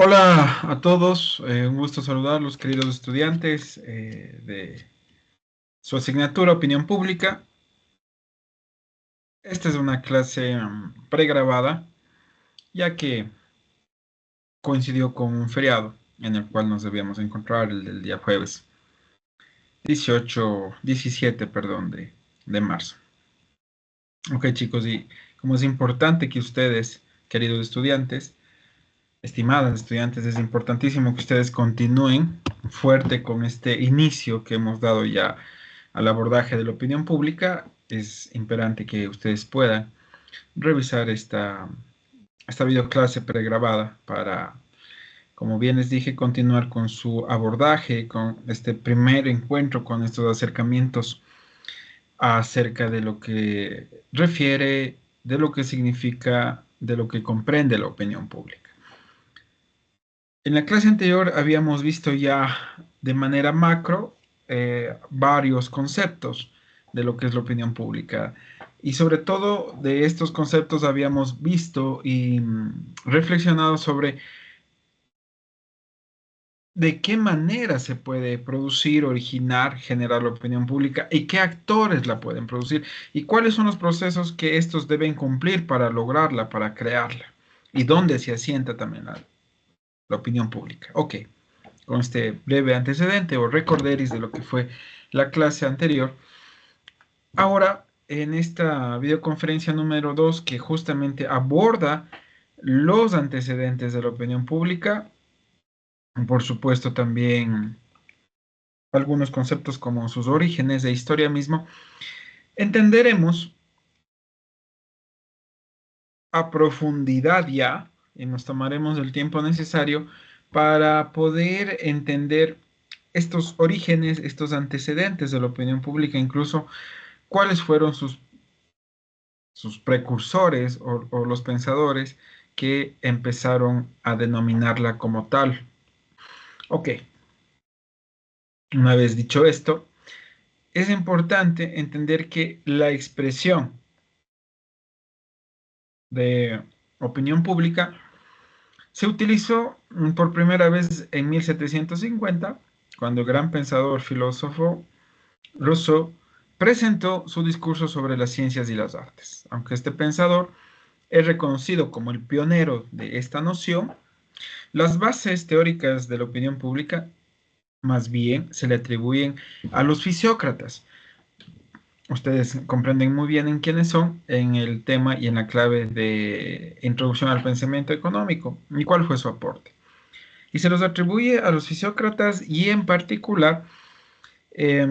Hola a todos, un gusto saludarlos, queridos estudiantes de su asignatura Opinión Pública. Esta es una clase pregrabada, ya que coincidió con un feriado en el cual nos debíamos encontrar el del día jueves 17, perdón, de marzo. Ok, chicos, y como es importante que ustedes, queridos estudiantes, estimadas estudiantes, es importantísimo que ustedes continúen fuerte con este inicio que hemos dado ya al abordaje de la opinión pública. Es imperante que ustedes puedan revisar esta videoclase pregrabada para, como bien les dije, continuar con su abordaje, con este primer encuentro, con estos acercamientos acerca de lo que refiere, de lo que significa, de lo que comprende la opinión pública. En la clase anterior habíamos visto ya de manera macro varios conceptos de lo que es la opinión pública. Y sobre todo de estos conceptos habíamos visto y reflexionado sobre de qué manera se puede producir, originar, generar la opinión pública y qué actores la pueden producir y cuáles son los procesos que estos deben cumplir para lograrla, para crearla y dónde se asienta también la opinión pública. Ok. Con este breve antecedente o recorderis de lo que fue la clase anterior. Ahora, en esta videoconferencia número 2, que justamente aborda los antecedentes de la opinión pública, por supuesto también algunos conceptos como sus orígenes e historia mismo, entenderemos a profundidad ya, y nos tomaremos el tiempo necesario para poder entender estos orígenes, estos antecedentes de la opinión pública, incluso cuáles fueron sus precursores o los pensadores que empezaron a denominarla como tal. Ok, una vez dicho esto, es importante entender que la expresión de opinión pública se utilizó por primera vez en 1750, cuando el gran pensador filósofo Rousseau presentó su discurso sobre las ciencias y las artes. Aunque este pensador es reconocido como el pionero de esta noción, las bases teóricas de la opinión pública más bien se le atribuyen a los fisiócratas. Ustedes comprenden muy bien en quiénes son en el tema y en la clave de introducción al pensamiento económico y cuál fue su aporte. Y se los atribuye a los fisiócratas y en particular eh,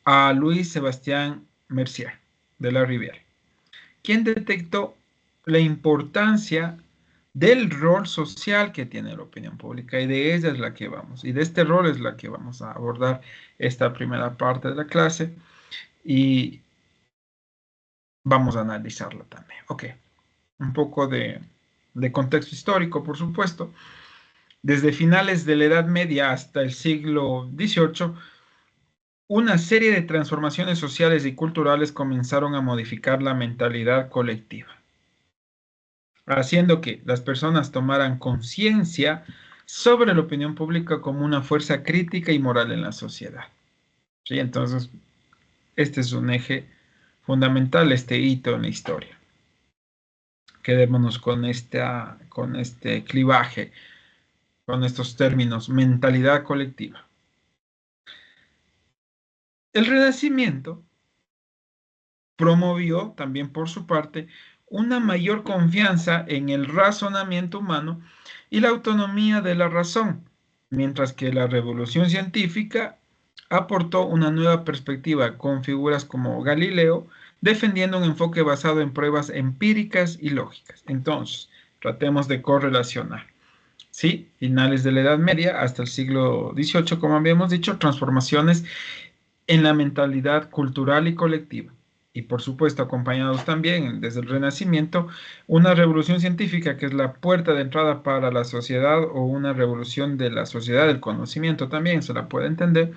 a Luis Sebastián Mercier de la Rivière, quien detectó la importancia del rol social que tiene la opinión pública y de ella es la que vamos, y de este rol es la que vamos a abordar esta primera parte de la clase y vamos a analizarla también. Ok, un poco de contexto histórico, por supuesto. Desde finales de la Edad Media hasta el siglo XVIII, una serie de transformaciones sociales y culturales comenzaron a modificar la mentalidad colectiva, haciendo que las personas tomaran conciencia sobre la opinión pública como una fuerza crítica y moral en la sociedad. ¿Sí? Entonces, este es un eje fundamental, este hito en la historia. Quedémonos con este clivaje, con estos términos, mentalidad colectiva. El Renacimiento promovió también por su parte una mayor confianza en el razonamiento humano y la autonomía de la razón, mientras que la revolución científica aportó una nueva perspectiva con figuras como Galileo, defendiendo un enfoque basado en pruebas empíricas y lógicas. Entonces, tratemos de correlacionar. Sí, finales de la Edad Media hasta el siglo XVIII, como habíamos dicho, transformaciones en la mentalidad cultural y colectiva. Y por supuesto, acompañados también desde el Renacimiento, una revolución científica que es la puerta de entrada para la sociedad o una revolución de la sociedad del conocimiento también se la puede entender,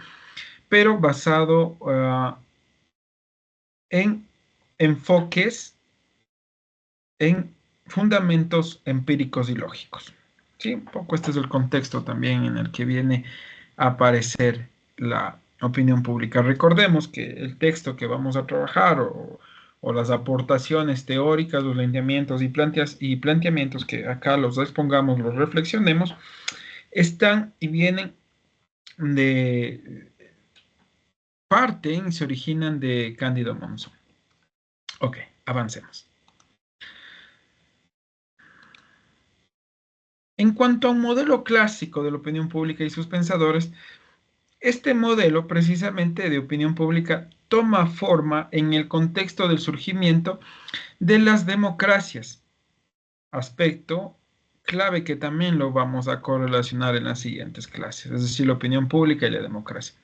pero basado en enfoques, en fundamentos empíricos y lógicos. Sí, un poco este es el contexto también en el que viene a aparecer la opinión pública. Recordemos que el texto que vamos a trabajar o las aportaciones teóricas, los lineamientos y planteamientos que acá los expongamos, los reflexionemos, están y vienen de parten y se originan de Cándido Monzón. Ok, avancemos. En cuanto a un modelo clásico de la opinión pública y sus pensadores, este modelo precisamente de opinión pública toma forma en el contexto del surgimiento de las democracias, aspecto clave que también lo vamos a correlacionar en las siguientes clases, es decir, la opinión pública y la democracia,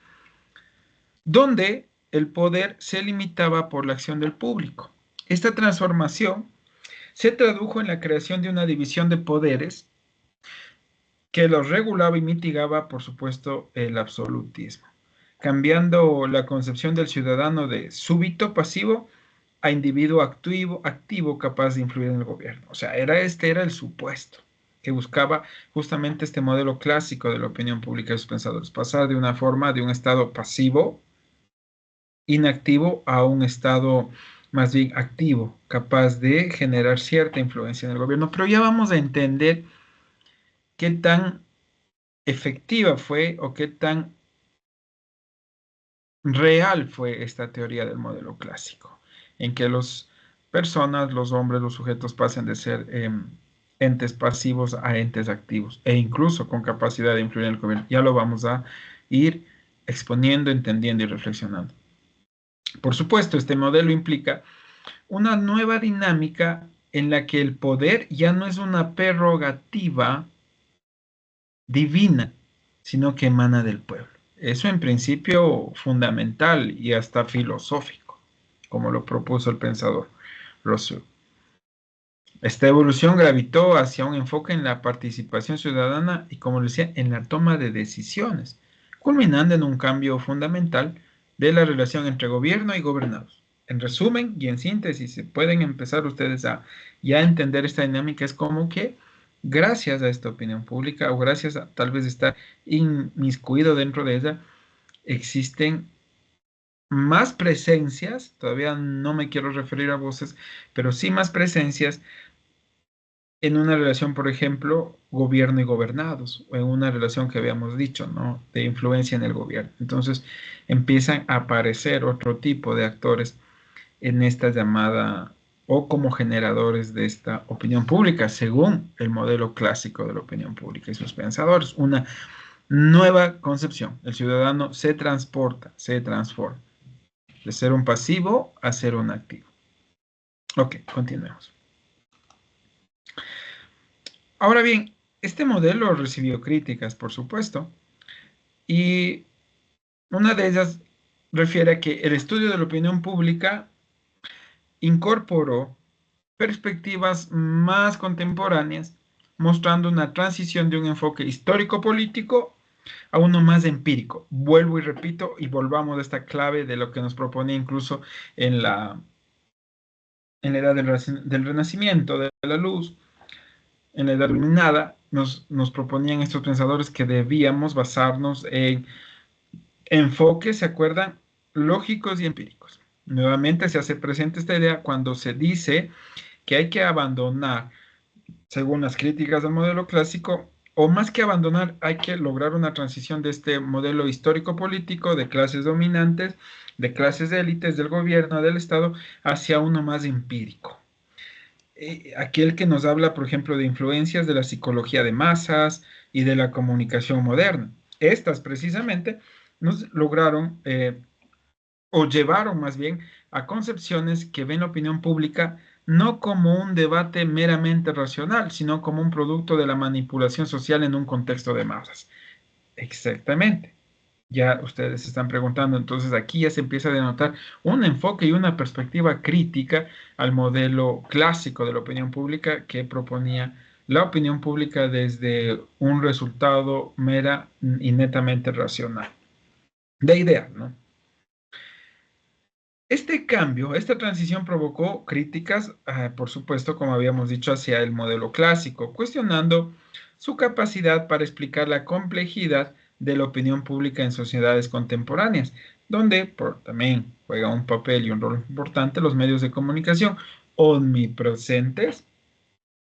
donde el poder se limitaba por la acción del público. Esta transformación se tradujo en la creación de una división de poderes que los regulaba y mitigaba, por supuesto, el absolutismo, cambiando la concepción del ciudadano de súbito pasivo a individuo activo capaz de influir en el gobierno. O sea, este era el supuesto que buscaba justamente este modelo clásico de la opinión pública de sus pensadores, pasar de una forma, de un estado pasivo, inactivo, a un estado más bien activo, capaz de generar cierta influencia en el gobierno. Pero ya vamos a entender qué tan efectiva fue o qué tan real fue esta teoría del modelo clásico, en que las personas, los hombres, los sujetos pasen de ser entes pasivos a entes activos e incluso con capacidad de influir en el gobierno. Ya lo vamos a ir exponiendo, entendiendo y reflexionando. Por supuesto, este modelo implica una nueva dinámica en la que el poder ya no es una prerrogativa divina, sino que emana del pueblo. Eso en principio fundamental y hasta filosófico, como lo propuso el pensador Rousseau. Esta evolución gravitó hacia un enfoque en la participación ciudadana y, como decía, en la toma de decisiones, culminando en un cambio fundamental de la relación entre gobierno y gobernados. En resumen y en síntesis, se pueden empezar ustedes a ya entender esta dinámica, es como que gracias a esta opinión pública o gracias a tal vez estar inmiscuido dentro de ella, existen más presencias, todavía no me quiero referir a voces, pero sí más presencias en una relación, por ejemplo, gobierno y gobernados, o en una relación que habíamos dicho, ¿no? De influencia en el gobierno. Entonces empiezan a aparecer otro tipo de actores en esta llamada o como generadores de esta opinión pública, según el modelo clásico de la opinión pública y sus pensadores. Una nueva concepción. El ciudadano se transporta, se transforma, de ser un pasivo a ser un activo. Ok, continuemos. Ahora bien, este modelo recibió críticas, por supuesto, y una de ellas refiere a que el estudio de la opinión pública incorporó perspectivas más contemporáneas, mostrando una transición de un enfoque histórico-político a uno más empírico. Vuelvo y repito y volvamos a esta clave de lo que nos proponía incluso en en la edad del Renacimiento, de la luz, en la edad iluminada, nos proponían estos pensadores que debíamos basarnos en enfoques, ¿se acuerdan? Lógicos y empíricos. Nuevamente se hace presente esta idea cuando se dice que hay que abandonar, según las críticas del modelo clásico, o más que abandonar, hay que lograr una transición de este modelo histórico-político de clases dominantes, de clases de élites del gobierno, del Estado, hacia uno más empírico. Aquel que nos habla, por ejemplo, de influencias de la psicología de masas y de la comunicación moderna. Estas precisamente nos lograron o llevaron más bien a concepciones que ven la opinión pública no como un debate meramente racional, sino como un producto de la manipulación social en un contexto de masas. Exactamente. Ya ustedes se están preguntando, entonces aquí ya se empieza a denotar un enfoque y una perspectiva crítica al modelo clásico de la opinión pública que proponía la opinión pública desde un resultado mera y netamente racional. De idea, ¿no? Este cambio, esta transición provocó críticas, por supuesto, como habíamos dicho, hacia el modelo clásico, cuestionando su capacidad para explicar la complejidad de la opinión pública en sociedades contemporáneas, donde también juega un papel y un rol importante los medios de comunicación omnipresentes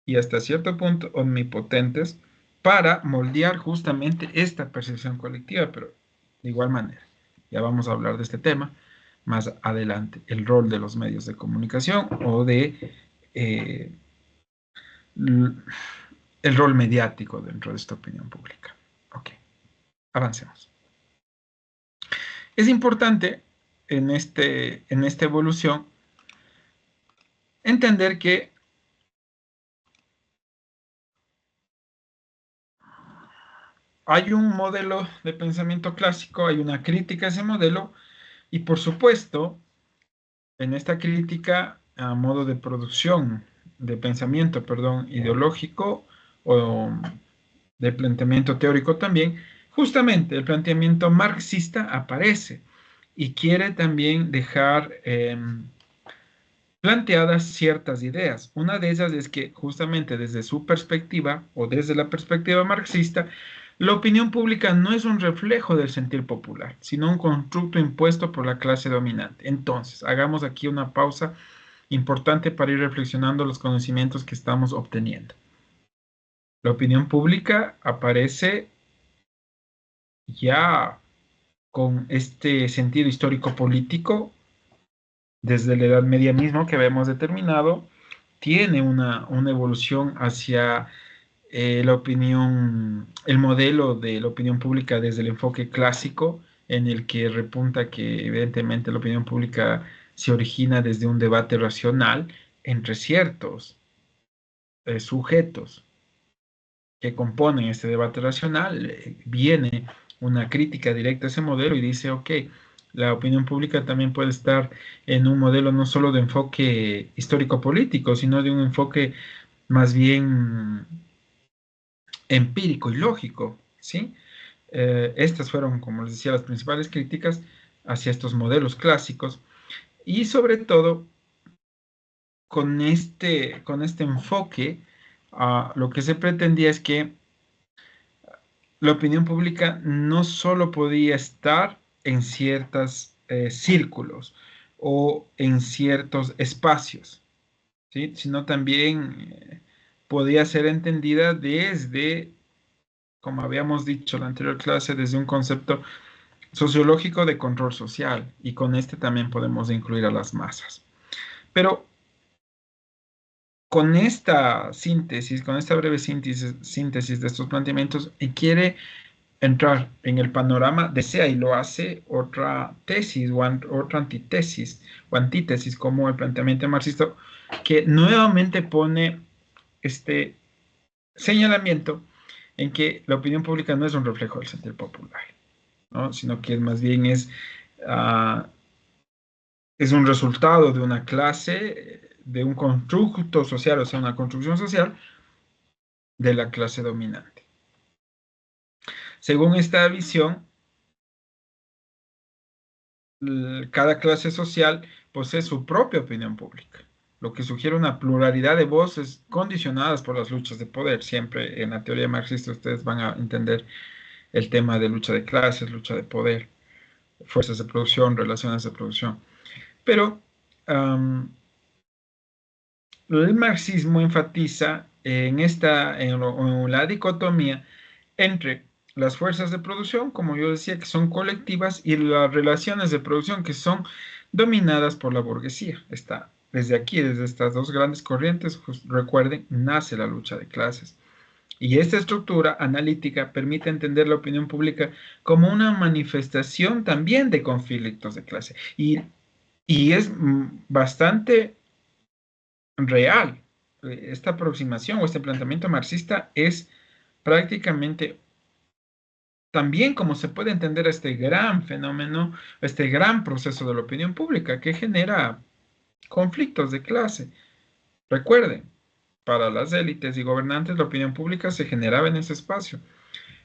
y hasta cierto punto omnipotentes para moldear justamente esta percepción colectiva, pero de igual manera, ya vamos a hablar de este tema más adelante, el rol de los medios de comunicación o de el rol mediático dentro de esta opinión pública. Ok, avancemos. Es importante en esta evolución entender que hay un modelo de pensamiento clásico, hay una crítica a ese modelo y por supuesto, en esta crítica a modo de producción de pensamiento, perdón, ideológico o de planteamiento teórico también, justamente el planteamiento marxista aparece y quiere también dejar planteadas ciertas ideas. Una de ellas es que justamente desde su perspectiva o desde la perspectiva marxista, la opinión pública no es un reflejo del sentir popular, sino un constructo impuesto por la clase dominante. Entonces, hagamos aquí una pausa importante para ir reflexionando los conocimientos que estamos obteniendo. La opinión pública aparece ya con este sentido histórico-político desde la Edad Media mismo que habíamos determinado, tiene una evolución hacia la opinión, el modelo de la opinión pública desde el enfoque clásico, en el que repunta que evidentemente la opinión pública se origina desde un debate racional entre ciertos sujetos que componen este debate racional, viene una crítica directa a ese modelo y dice, ok, la opinión pública también puede estar en un modelo no solo de enfoque histórico-político, sino de un enfoque más bien empírico y lógico, ¿sí? Estas fueron, como les decía, las principales críticas hacia estos modelos clásicos y sobre todo con este enfoque, lo que se pretendía es que la opinión pública no solo podía estar en ciertos círculos o en ciertos espacios, ¿sí? Sino también podía ser entendida desde, como habíamos dicho en la anterior clase, desde un concepto sociológico de control social, y con este también podemos incluir a las masas. Pero con esta síntesis, con esta breve síntesis de estos planteamientos, quiere entrar en el panorama, desea y lo hace otra tesis o otra antítesis o antítesis como el planteamiento marxista, que nuevamente pone este señalamiento en que la opinión pública no es un reflejo del sentir popular, ¿no? Sino que más bien uh, es un resultado de una clase, de un constructo social, o sea, una construcción social de la clase dominante. Según esta visión, cada clase social posee su propia opinión pública, lo que sugiere una pluralidad de voces condicionadas por las luchas de poder. Siempre en la teoría marxista ustedes van a entender el tema de lucha de clases, lucha de poder, fuerzas de producción, relaciones de producción. Pero el marxismo enfatiza en la dicotomía entre las fuerzas de producción, como yo decía, que son colectivas, y las relaciones de producción que son dominadas por la burguesía. Desde aquí, desde estas dos grandes corrientes, pues, recuerden, nace la lucha de clases. Y esta estructura analítica permite entender la opinión pública como una manifestación también de conflictos de clase. Y es bastante real. Esta aproximación o este planteamiento marxista es prácticamente también como se puede entender este gran fenómeno, este gran proceso de la opinión pública que genera conflictos de clase. Recuerden, para las élites y gobernantes la opinión pública se generaba en ese espacio,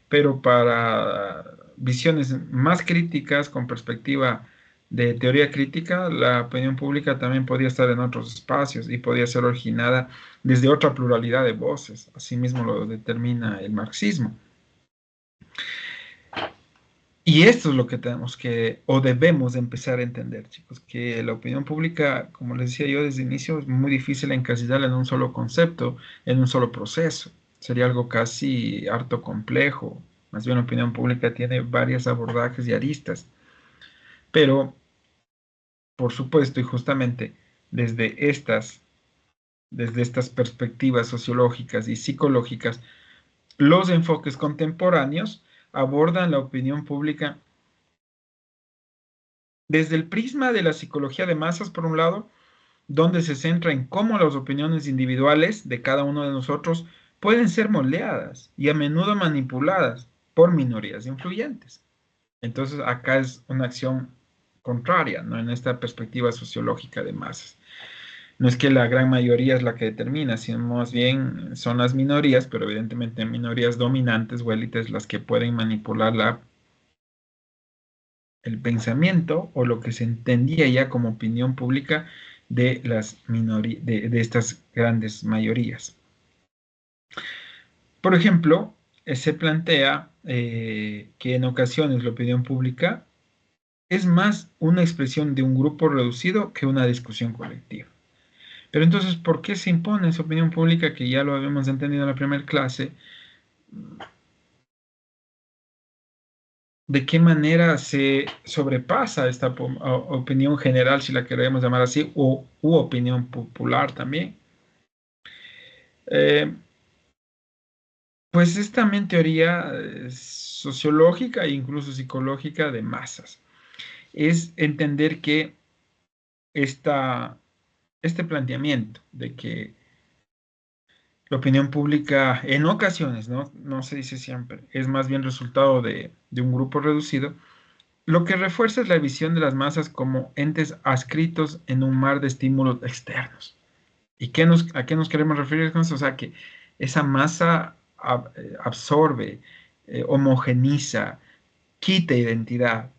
pero para visiones más críticas, con perspectiva de teoría crítica, la opinión pública también podía estar en otros espacios y podía ser originada desde otra pluralidad de voces. Asimismo lo determina el marxismo. Y esto es lo que tenemos que, o debemos empezar a entender, chicos, que la opinión pública, como les decía yo desde el inicio, es muy difícil encasillarla en un solo concepto, en un solo proceso. Sería algo casi harto complejo. Más bien, la opinión pública tiene varios abordajes y aristas. Pero, por supuesto, y justamente desde desde estas perspectivas sociológicas y psicológicas, los enfoques contemporáneos abordan la opinión pública desde el prisma de la psicología de masas, por un lado, donde se centra en cómo las opiniones individuales de cada uno de nosotros pueden ser moldeadas y a menudo manipuladas por minorías influyentes. Entonces, acá es una acción contraria, ¿no? En esta perspectiva sociológica de masas. No es que la gran mayoría es la que determina, sino más bien son las minorías, pero evidentemente minorías dominantes o élites las que pueden manipular el pensamiento o lo que se entendía ya como opinión pública de de estas grandes mayorías. Por ejemplo, se plantea que en ocasiones la opinión pública es más una expresión de un grupo reducido que una discusión colectiva. Pero entonces, ¿por qué se impone esa opinión pública que ya lo habíamos entendido en la primera clase? ¿De qué manera se sobrepasa esta opinión general, si la queremos llamar así, o u opinión popular también? Eh, pues es también teoría sociológica e incluso psicológica de masas. Es entender que esta, este planteamiento de que la opinión pública en ocasiones, ¿no? No se dice siempre, es más bien resultado de un grupo reducido. Lo que refuerza es la visión de las masas como entes adscritos en un mar de estímulos externos. ¿Y a qué nos queremos referir con eso? O sea, que esa masa absorbe, homogeniza, quita identidad.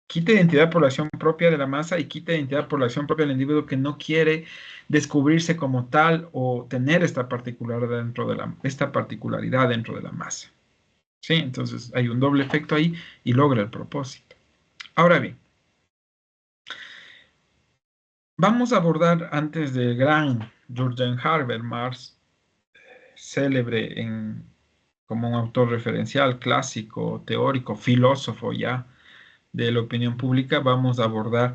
Quita identidad por la acción propia de la masa y quita identidad por la acción propia del individuo que no quiere descubrirse como tal o tener esta particularidad dentro de la masa. ¿Sí? Entonces hay un doble efecto ahí y logra el propósito. Ahora bien, vamos a abordar antes del gran Jürgen Habermas, célebre como un autor referencial, clásico, teórico, filósofo ya de la opinión pública, vamos a abordar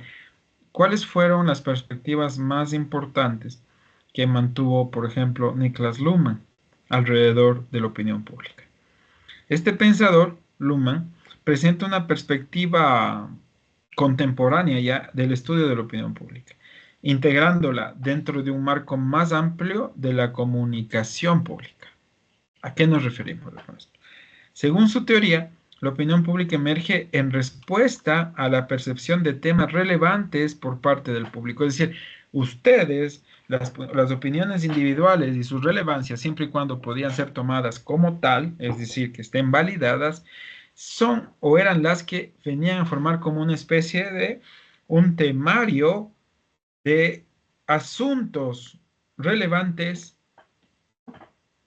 cuáles fueron las perspectivas más importantes que mantuvo, por ejemplo, Niklas Luhmann alrededor de la opinión pública. Este pensador, Luhmann, presenta una perspectiva contemporánea ya del estudio de la opinión pública, integrándola dentro de un marco más amplio de la comunicación pública. ¿A qué nos referimos con esto? Según su teoría, la opinión pública emerge en respuesta a la percepción de temas relevantes por parte del público. Es decir, ustedes, las opiniones individuales y sus relevancias, siempre y cuando podían ser tomadas como tal, es decir, que estén validadas, son o eran las que venían a formar como una especie de un temario de asuntos relevantes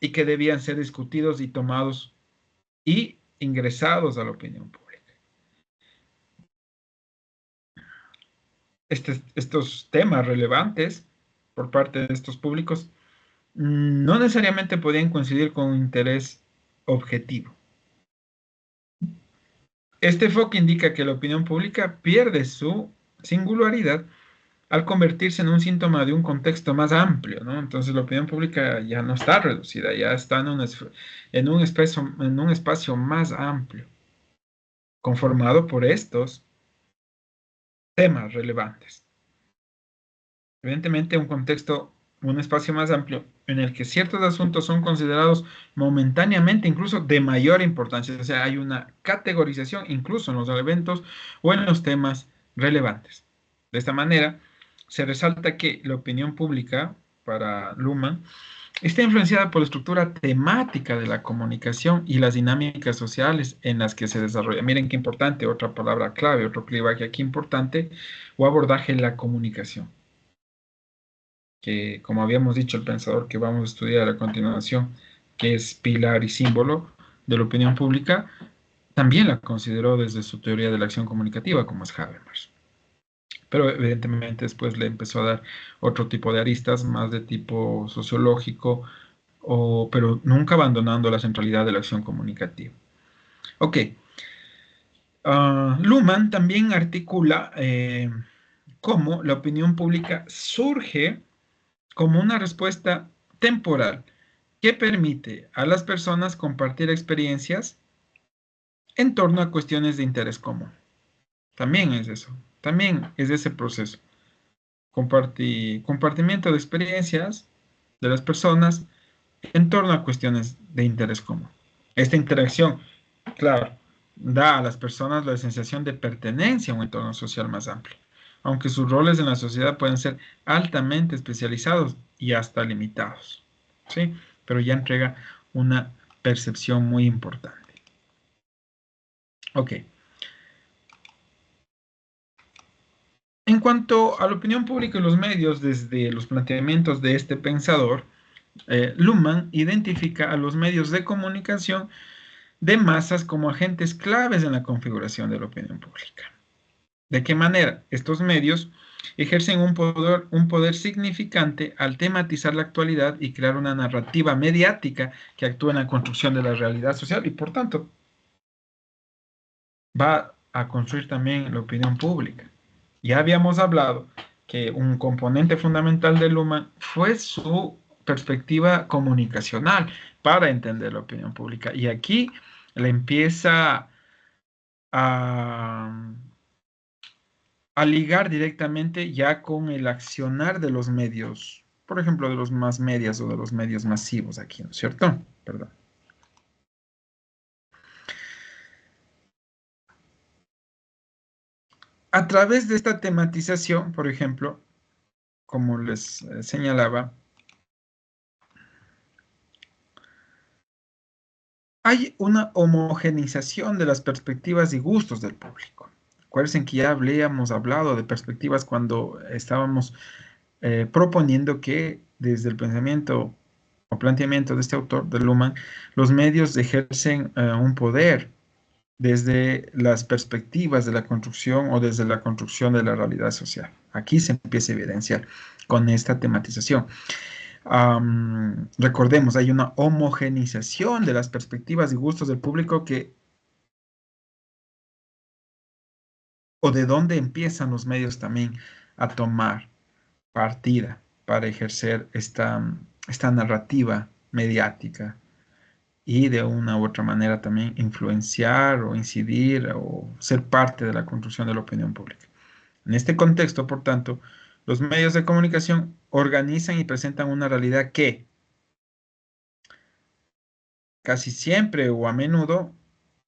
y que debían ser discutidos y tomados y ingresados a la opinión pública. Estos temas relevantes por parte de estos públicos no necesariamente podían coincidir con un interés objetivo. Este enfoque indica que la opinión pública pierde su singularidad al convertirse en un síntoma de un contexto más amplio, ¿no? Entonces la opinión pública ya no está reducida, ya está en un espacio más amplio, conformado por estos temas relevantes. Evidentemente, un espacio más amplio en el que ciertos asuntos son considerados momentáneamente incluso de mayor importancia. O sea, hay una categorización incluso en los eventos o en los temas relevantes. De esta manera, se resalta que la opinión pública, para Luhmann, Está influenciada por la estructura temática de la comunicación y las dinámicas sociales en las que se desarrolla. Miren qué importante, otra palabra clave, otro clivaje aquí importante, o abordaje en la comunicación, que como habíamos dicho, el pensador que vamos a estudiar a continuación, que es pilar y símbolo de la opinión pública, también la consideró desde su teoría de la acción comunicativa, como es Habermas. Pero evidentemente después le empezó a dar otro tipo de aristas, más de tipo sociológico, pero nunca abandonando la centralidad de la acción comunicativa. Ok. Luhmann también articula cómo la opinión pública surge como una respuesta temporal que permite a las personas compartir experiencias en torno a cuestiones de interés común. También es eso, también es ese proceso. Compartimiento de experiencias de las personas en torno a cuestiones de interés común. Esta interacción, claro, da a las personas la sensación de pertenencia a un entorno social más amplio, aunque sus roles en la sociedad pueden ser altamente especializados y hasta limitados, ¿sí? Pero ya entrega una percepción muy importante. Ok. En cuanto a la opinión pública y los medios, desde los planteamientos de este pensador, Luhmann identifica a los medios de comunicación de masas como agentes claves en la configuración de la opinión pública. ¿De qué manera? Estos medios ejercen un poder significante al tematizar la actualidad y crear una narrativa mediática que actúa en la construcción de la realidad social y, por tanto, va a construir también la opinión pública. Ya habíamos hablado que un componente fundamental de Luhmann fue su perspectiva comunicacional para entender la opinión pública. Y aquí le empieza a, a ligar directamente ya con el accionar de los medios, por ejemplo, de los más medias o de los medios masivos aquí, ¿no es cierto? Perdón. A través de esta tematización, por ejemplo, como les señalaba, hay una homogenización de las perspectivas y gustos del público. Acuérdense que ya habíamos hablado de perspectivas cuando estábamos proponiendo que desde el pensamiento o planteamiento de este autor, de Luhmann, los medios ejercen un poder desde las perspectivas de la construcción o desde la construcción de la realidad social. Aquí se empieza a evidenciar con esta tematización. Recordemos, hay una homogenización de las perspectivas y gustos del público o de dónde empiezan los medios también a tomar partida para ejercer esta narrativa mediática y de una u otra manera también influenciar o incidir o ser parte de la construcción de la opinión pública. En este contexto, por tanto, los medios de comunicación organizan y presentan una realidad que casi siempre o a menudo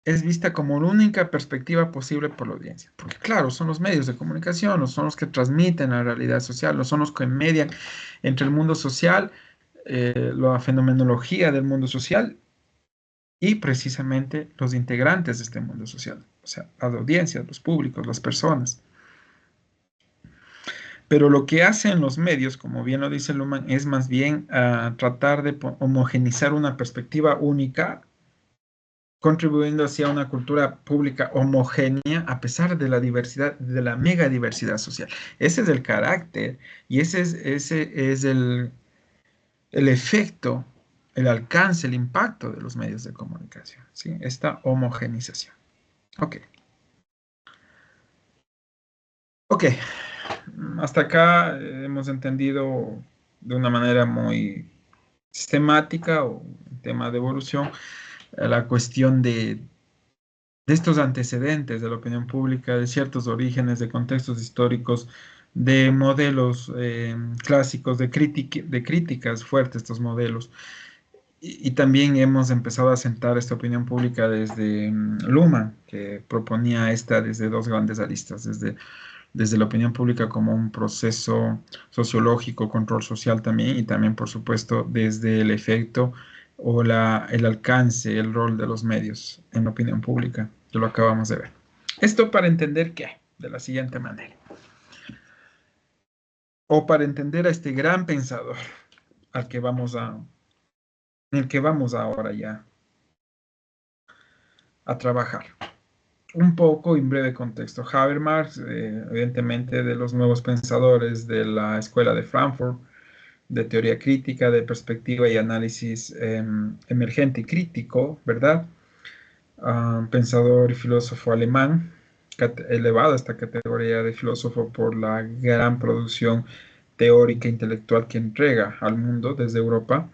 es vista como la única perspectiva posible por la audiencia. Porque claro, son los medios de comunicación, no son los que transmiten la realidad social, no son los que median entre el mundo social, la fenomenología del mundo social y precisamente los integrantes de este mundo social, o sea, las audiencias, los públicos, las personas. Pero lo que hacen los medios, como bien lo dice Luhmann, es más bien tratar de homogenizar una perspectiva única, contribuyendo hacia una cultura pública homogénea a pesar de la diversidad, de la mega diversidad social. Ese es el carácter y ese es el efecto, el alcance, el impacto de los medios de comunicación, ¿sí? Esta homogenización. Ok. Ok, hasta acá hemos entendido de una manera muy sistemática o en tema de evolución la cuestión de estos antecedentes de la opinión pública, de ciertos orígenes, de contextos históricos, de modelos clásicos, de críticas fuertes, estos modelos. y también hemos empezado a sentar esta opinión pública desde Luhmann, que proponía esta desde dos grandes aristas, desde la opinión pública como un proceso sociológico, control social también, y también, por supuesto, desde el efecto o el alcance, el rol de los medios en la opinión pública, que lo acabamos de ver. Esto para entender qué, de la siguiente manera, o para entender a este gran pensador al que vamos a, en el que vamos ahora ya a trabajar. Un poco en breve contexto. Habermas, evidentemente, de los nuevos pensadores de la Escuela de Frankfurt, de teoría crítica, de perspectiva y análisis emergente y crítico, ¿verdad? Pensador y filósofo alemán, elevado a esta categoría de filósofo por la gran producción teórica e intelectual que entrega al mundo desde Europa,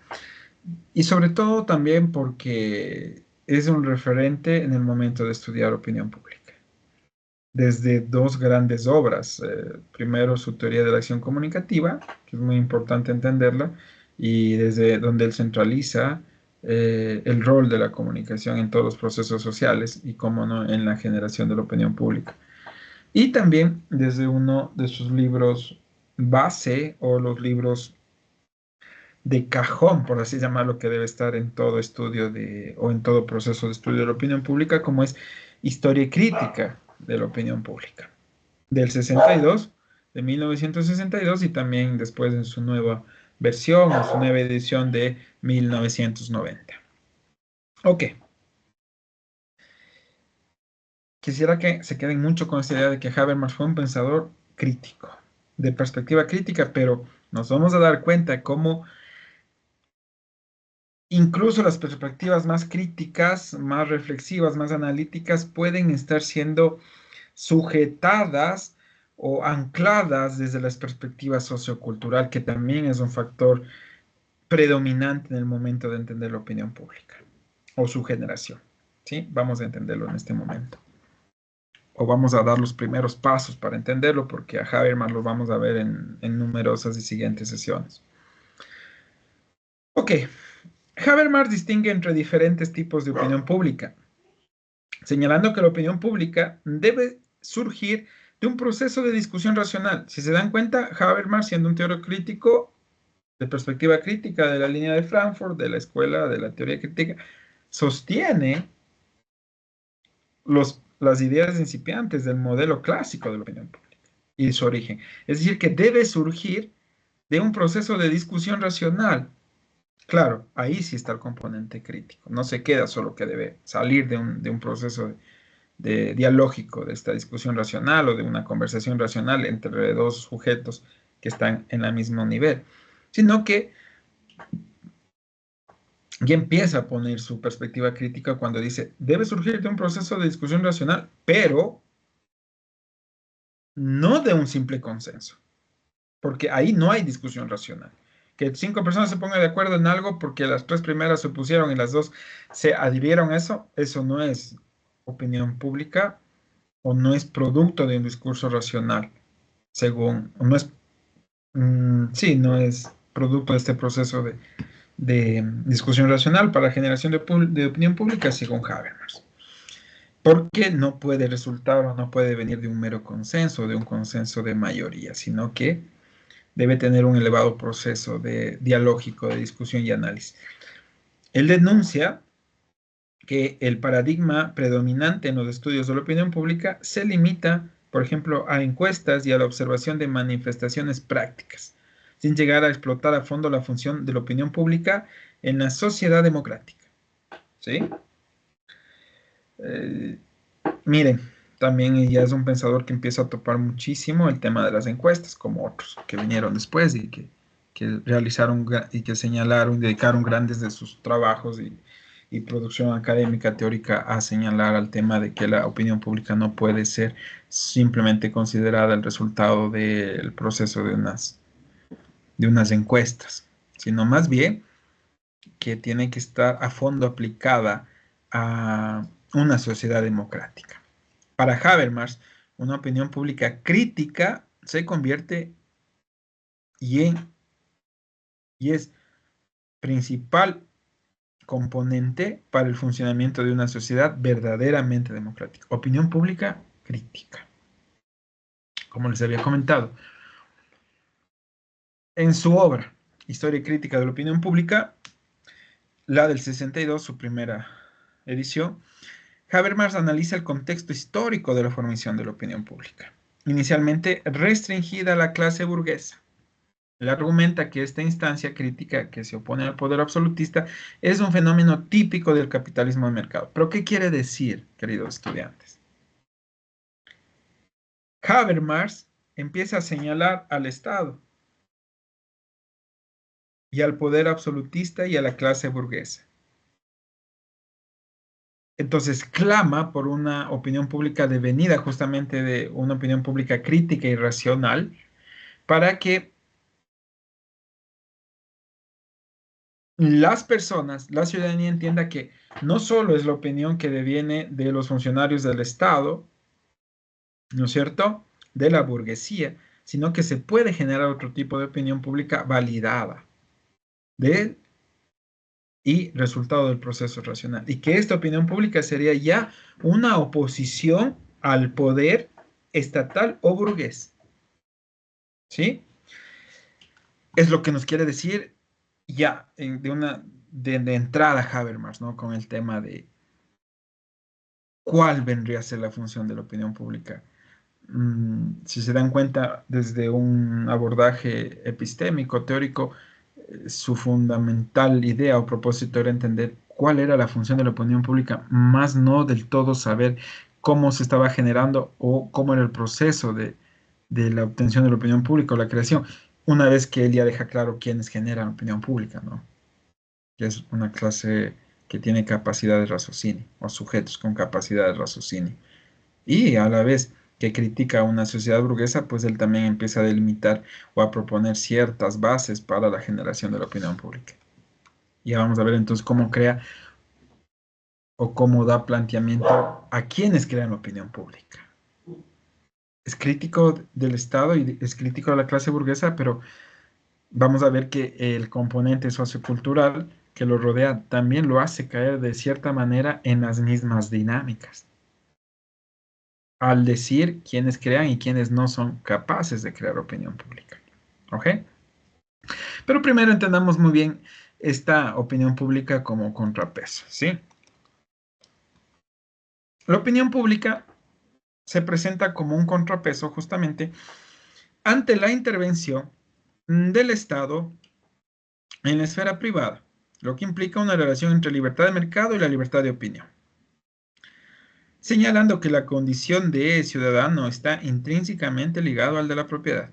y sobre todo también porque es un referente en el momento de estudiar opinión pública desde dos grandes obras. Primero, su teoría de la acción comunicativa, que es muy importante entenderla, y desde donde él centraliza el rol de la comunicación en todos los procesos sociales y, cómo no, en la generación de la opinión pública. Y también desde uno de sus libros base o los libros de cajón, por así llamarlo, que debe estar en todo estudio o en todo proceso de estudio de la opinión pública, como es Historia y Crítica de la Opinión Pública del 62, de 1962, y también después en su nueva versión o su nueva edición de 1990. Ok, quisiera que se queden mucho con esta idea de que Habermas fue un pensador crítico, de perspectiva crítica, pero nos vamos a dar cuenta cómo incluso las perspectivas más críticas, más reflexivas, más analíticas, pueden estar siendo sujetadas o ancladas desde la perspectiva sociocultural, que también es un factor predominante en el momento de entender la opinión pública o su generación. ¿Sí? Vamos a entenderlo en este momento. O vamos a dar los primeros pasos para entenderlo, porque a Habermas lo vamos a ver en numerosas y siguientes sesiones. Ok, Habermas distingue entre diferentes tipos de opinión pública, señalando que la opinión pública debe surgir de un proceso de discusión racional. Si se dan cuenta, Habermas, siendo un teórico crítico, de perspectiva crítica de la línea de Frankfurt, de la escuela de la teoría crítica, sostiene las ideas incipientes del modelo clásico de la opinión pública y su origen. Es decir, que debe surgir de un proceso de discusión racional. Claro, ahí sí está el componente crítico. No se queda solo que debe salir de un proceso dialógico, de esta discusión racional o de una conversación racional entre dos sujetos que están en el mismo nivel, sino que ya empieza a poner su perspectiva crítica cuando dice, debe surgir de un proceso de discusión racional, pero no de un simple consenso, porque ahí no hay discusión racional. Que cinco personas se pongan de acuerdo en algo porque las tres primeras se opusieron y las dos se adhirieron a eso, eso no es opinión pública o no es producto de un discurso racional, según, no es, sí, no es producto de este proceso de discusión racional para generación de opinión pública, según Habermas. Porque no puede resultar o no puede venir de un mero consenso, de un consenso de mayoría, sino que debe tener un elevado proceso dialógico, de discusión y análisis. Él denuncia que el paradigma predominante en los estudios de la opinión pública se limita, por ejemplo, a encuestas y a la observación de manifestaciones prácticas, sin llegar a explotar a fondo la función de la opinión pública en la sociedad democrática. ¿Sí? Eh, Miren, también ella es un pensador que empieza a topar muchísimo el tema de las encuestas, como otros que vinieron después y que realizaron y que señalaron, dedicaron grandes de sus trabajos y producción académica teórica a señalar al tema de que la opinión pública no puede ser simplemente considerada el resultado del proceso de unas encuestas, sino más bien que tiene que estar a fondo aplicada a una sociedad democrática. Para Habermas, una opinión pública crítica se convierte y, y es principal componente para el funcionamiento de una sociedad verdaderamente democrática. Opinión pública crítica. Como les había comentado, en su obra, Historia y Crítica de la Opinión Pública, la del 62, su primera edición, Habermas analiza el contexto histórico de la formación de la opinión pública, inicialmente restringida a la clase burguesa. Él argumenta que esta instancia crítica que se opone al poder absolutista es un fenómeno típico del capitalismo de mercado. ¿Pero qué quiere decir, queridos estudiantes? Habermas empieza a señalar al Estado y al poder absolutista y a la clase burguesa. Entonces clama por una opinión pública devenida justamente de una opinión pública crítica y racional para que las personas, la ciudadanía entienda que no solo es la opinión que deviene de los funcionarios del Estado, ¿no es cierto?, de la burguesía, sino que se puede generar otro tipo de opinión pública validada de y resultado del proceso racional. Y que esta opinión pública sería ya una oposición al poder estatal o burgués. ¿Sí? Es lo que nos quiere decir ya de entrada Habermas, ¿no? Con el tema de cuál vendría a ser la función de la opinión pública. Si se dan cuenta, desde un abordaje epistémico, teórico, su fundamental idea o propósito era entender cuál era la función de la opinión pública, más no del todo saber cómo se estaba generando o cómo era el proceso de la obtención de la opinión pública o la creación, una vez que él ya deja claro quiénes generan opinión pública, ¿no? Que es una clase que tiene capacidad de raciocinio o sujetos con capacidad de raciocinio. Y a la vez que critica a una sociedad burguesa, pues él también empieza a delimitar o a proponer ciertas bases para la generación de la opinión pública. Y vamos a ver entonces cómo crea o cómo da planteamiento a quienes crean la opinión pública. Es crítico del Estado y es crítico de la clase burguesa, pero vamos a ver que el componente sociocultural que lo rodea también lo hace caer de cierta manera en las mismas dinámicas, al decir quiénes crean y quiénes no son capaces de crear opinión pública. ¿Ok? Pero primero entendamos muy bien esta opinión pública como contrapeso, ¿sí? La opinión pública se presenta como un contrapeso justamente ante la intervención del Estado en la esfera privada, lo que implica una relación entre libertad de mercado y la libertad de opinión, señalando que la condición de ciudadano está intrínsecamente ligado al de la propiedad.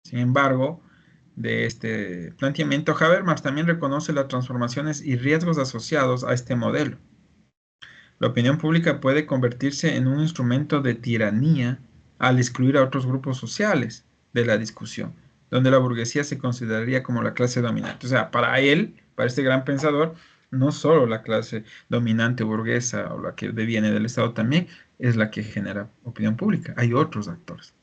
Sin embargo, de este planteamiento, Habermas también reconoce las transformaciones y riesgos asociados a este modelo. La opinión pública puede convertirse en un instrumento de tiranía al excluir a otros grupos sociales de la discusión, donde la burguesía se consideraría como la clase dominante. O sea, para él, para este gran pensador, no solo la clase dominante burguesa o la que deviene del Estado también es la que genera opinión pública. Hay otros actores,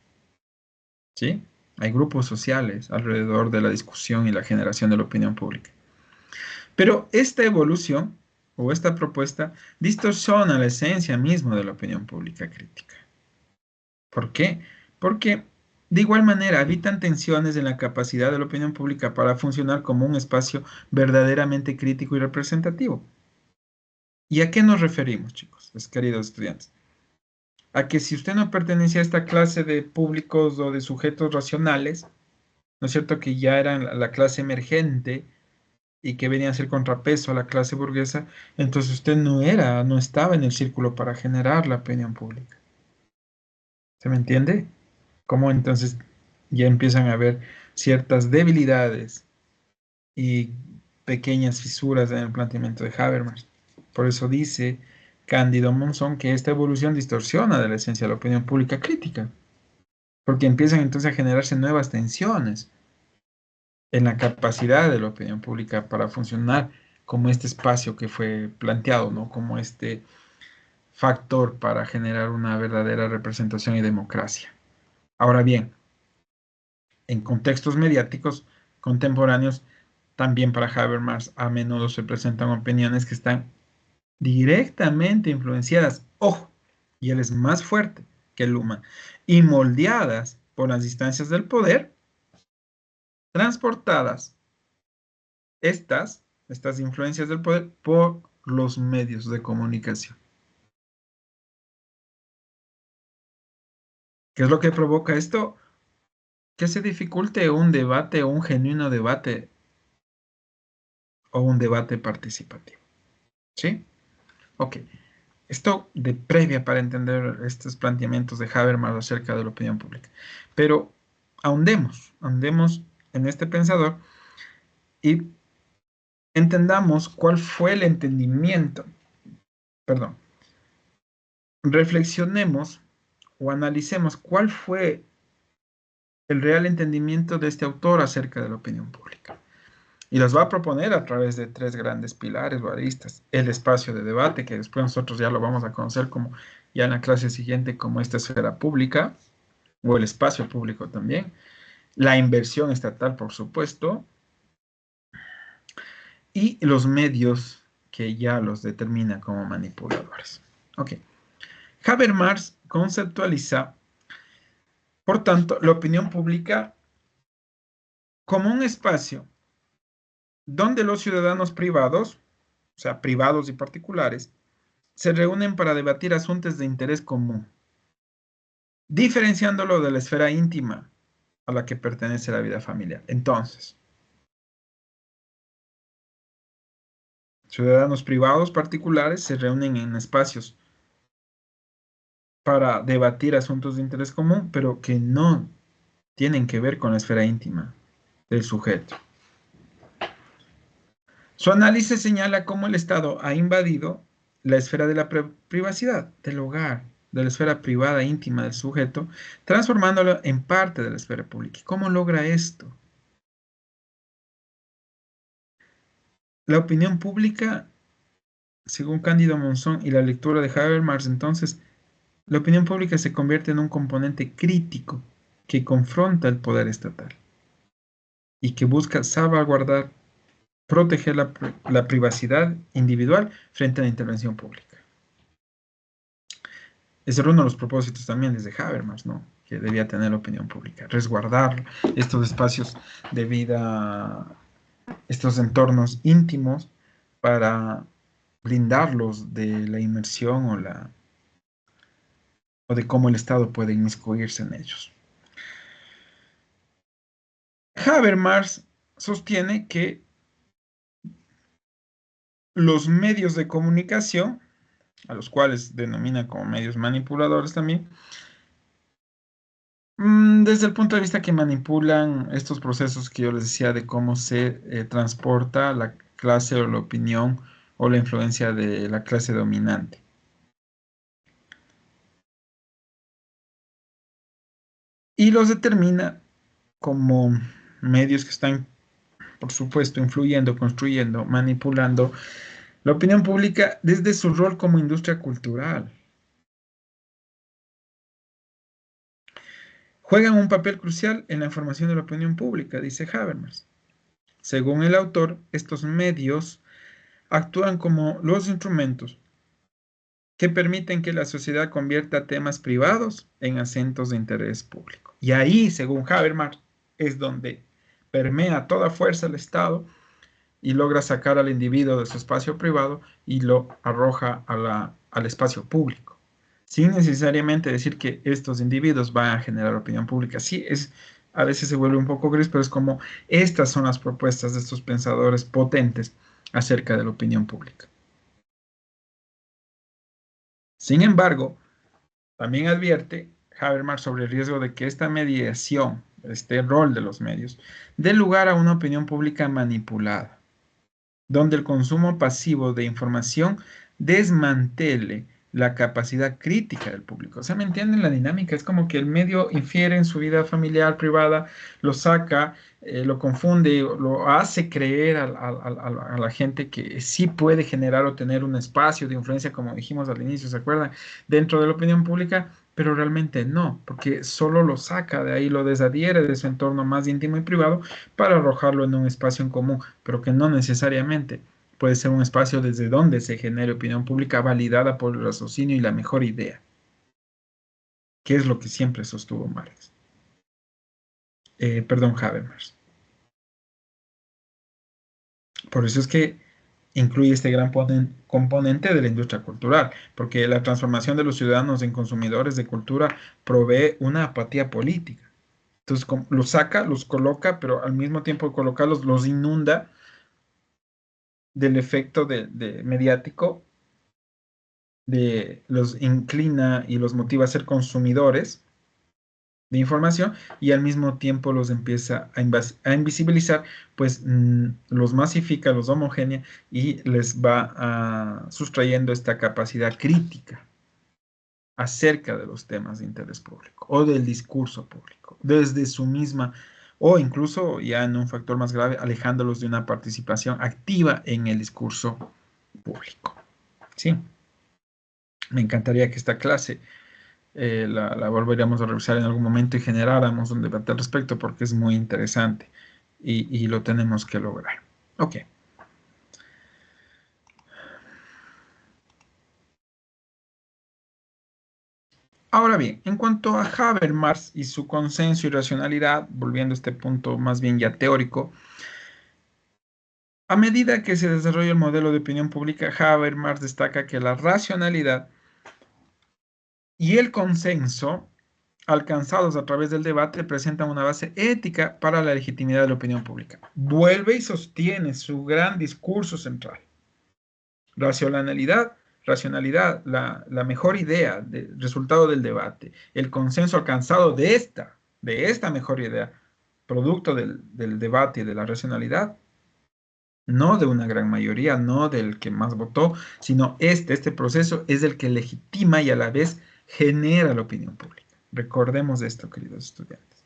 ¿sí? Hay grupos sociales alrededor de la discusión y la generación de la opinión pública. Pero esta evolución o esta propuesta distorsiona la esencia misma de la opinión pública crítica. ¿Por qué? Porque de igual manera habitan tensiones en la capacidad de la opinión pública para funcionar como un espacio verdaderamente crítico y representativo. ¿Y a qué nos referimos, chicos, mis queridos estudiantes? A que si usted no pertenecía a esta clase de públicos o de sujetos racionales, ¿no es cierto?, que ya eran la clase emergente y que venía a ser contrapeso a la clase burguesa, entonces usted no estaba en el círculo para generar la opinión pública. ¿Se me entiende? Cómo entonces ya empiezan a haber ciertas debilidades y pequeñas fisuras en el planteamiento de Habermas. Por eso dice Cándido Monzón que esta evolución distorsiona de la esencia de la opinión pública crítica, porque empiezan entonces a generarse nuevas tensiones en la capacidad de la opinión pública para funcionar como este espacio que fue planteado, ¿no? Como este factor para generar una verdadera representación y democracia. Ahora bien, en contextos mediáticos contemporáneos, También para Habermas a menudo se presentan opiniones que están directamente influenciadas, ojo, y él es más fuerte que Luhmann, y moldeadas por las instancias del poder, transportadas estas influencias del poder por los medios de comunicación. ¿Qué es lo que provoca esto? Que se dificulte un debate o un genuino debate o un debate participativo. ¿Sí? Ok. Esto de previa para entender estos planteamientos de Habermas acerca de la opinión pública. Pero ahondemos en este pensador y entendamos cuál fue el entendimiento, perdón, reflexionemos o analicemos cuál fue el real entendimiento de este autor acerca de la opinión pública. Y las va a proponer a través de tres grandes pilares o aristas. El espacio de debate, que después nosotros ya lo vamos a conocer como ya en la clase siguiente como esta esfera pública, o el espacio público también. La inversión estatal, por supuesto, y los medios que ya los determina como manipuladores. Ok. Habermas conceptualiza, por tanto, la opinión pública como un espacio donde los ciudadanos privados, o sea, privados y particulares, se reúnen para debatir asuntos de interés común, diferenciándolo de la esfera íntima a la que pertenece la vida familiar. Entonces, ciudadanos privados particulares se reúnen en espacios para debatir asuntos de interés común, pero que no tienen que ver con la esfera íntima del sujeto. Su análisis señala cómo el Estado ha invadido la esfera de la privacidad, del hogar, de la esfera privada íntima del sujeto, transformándolo en parte de la esfera pública. ¿Cómo logra esto? La opinión pública, según Cándido Monzón y la lectura de Habermas, entonces, la opinión pública se convierte en un componente crítico que confronta el poder estatal y que busca salvaguardar, proteger la privacidad individual frente a la intervención pública. Ese era uno de los propósitos también desde Habermas, ¿no? Que debía tener la opinión pública, resguardar estos espacios de vida, estos entornos íntimos para blindarlos de la inmersión o de cómo el Estado puede inmiscuirse en ellos. Habermas sostiene que los medios de comunicación, a los cuales denomina como medios manipuladores también, desde el punto de vista que manipulan estos procesos que yo les decía de cómo se transporta la clase o la opinión o la influencia de la clase dominante. Y los determina como medios que están, por supuesto, influyendo, construyendo, manipulando la opinión pública desde su rol como industria cultural. Juegan un papel crucial en la formación de la opinión pública, dice Habermas. Según el autor, estos medios actúan como los instrumentos que permiten que la sociedad convierta temas privados en asuntos de interés público. Y ahí, según Habermas, es donde permea a toda fuerza el Estado y logra sacar al individuo de su espacio privado y lo arroja al espacio público, sin necesariamente decir que estos individuos van a generar opinión pública. Sí, a veces se vuelve un poco gris, pero es como estas son las propuestas de estos pensadores potentes acerca de la opinión pública. Sin embargo, también advierte Habermas sobre el riesgo de que esta mediación, este rol de los medios, dé lugar a una opinión pública manipulada, donde el consumo pasivo de información desmantele la capacidad crítica del público. O sea, ¿me entienden la dinámica? Es como que el medio infiere en su vida familiar, privada, lo saca, lo confunde, lo hace creer a la gente que sí puede generar o tener un espacio de influencia, como dijimos al inicio, ¿se acuerdan? Dentro de la opinión pública, pero realmente no, porque solo lo saca de ahí, lo desadhiere de su entorno más íntimo y privado para arrojarlo en un espacio en común, pero que no necesariamente puede ser un espacio desde donde se genere opinión pública validada por el raciocinio y la mejor idea, que es lo que siempre sostuvo Marx. Perdón, Habermas. Por eso es que incluye este gran componente de la industria cultural, porque la transformación de los ciudadanos en consumidores de cultura provee una apatía política. Entonces los saca, los coloca, pero al mismo tiempo de colocarlos, los inunda del efecto de mediático, los inclina y los motiva a ser consumidores de información y al mismo tiempo los empieza a invisibilizar, pues los masifica, los homogénea y les va sustrayendo esta capacidad crítica acerca de los temas de interés público o del discurso público, desde su misma, o incluso ya en un factor más grave, alejándolos de una participación activa en el discurso público. Sí, me encantaría que esta clase la volveríamos a revisar en algún momento y generáramos un debate al respecto porque es muy interesante y lo tenemos que lograr. Ok. Ahora bien, en cuanto a Habermas y su consenso y racionalidad, volviendo a este punto más bien ya teórico, a medida que se desarrolla el modelo de opinión pública, Habermas destaca que la racionalidad y el consenso alcanzados a través del debate presentan una base ética para la legitimidad de la opinión pública. Vuelve y sostiene su gran discurso central. Racionalidad, racionalidad, la mejor idea, resultado del debate, el consenso alcanzado de esta mejor idea, producto del debate y de la racionalidad, no de una gran mayoría, no del que más votó, sino este proceso es el que legitima y a la vez genera la opinión pública. Recordemos esto, queridos estudiantes.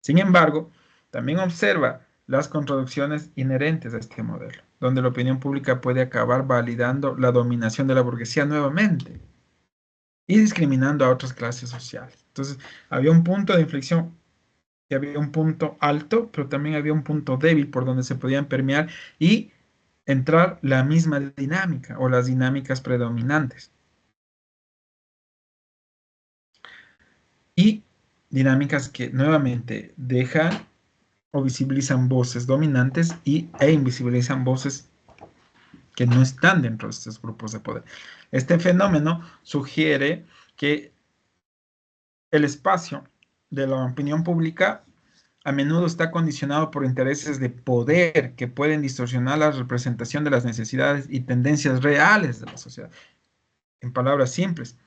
Sin embargo, también observa las contradicciones inherentes a este modelo, donde la opinión pública puede acabar validando la dominación de la burguesía nuevamente y discriminando a otras clases sociales. Entonces, había un punto de inflexión y había un punto alto, pero también había un punto débil por donde se podían permear y entrar la misma dinámica o las dinámicas predominantes. Y dinámicas que nuevamente dejan o visibilizan voces dominantes e invisibilizan voces que no están dentro de estos grupos de poder. Este fenómeno sugiere que el espacio de la opinión pública a menudo está condicionado por intereses de poder que pueden distorsionar la representación de las necesidades y tendencias reales de la sociedad. En palabras simples,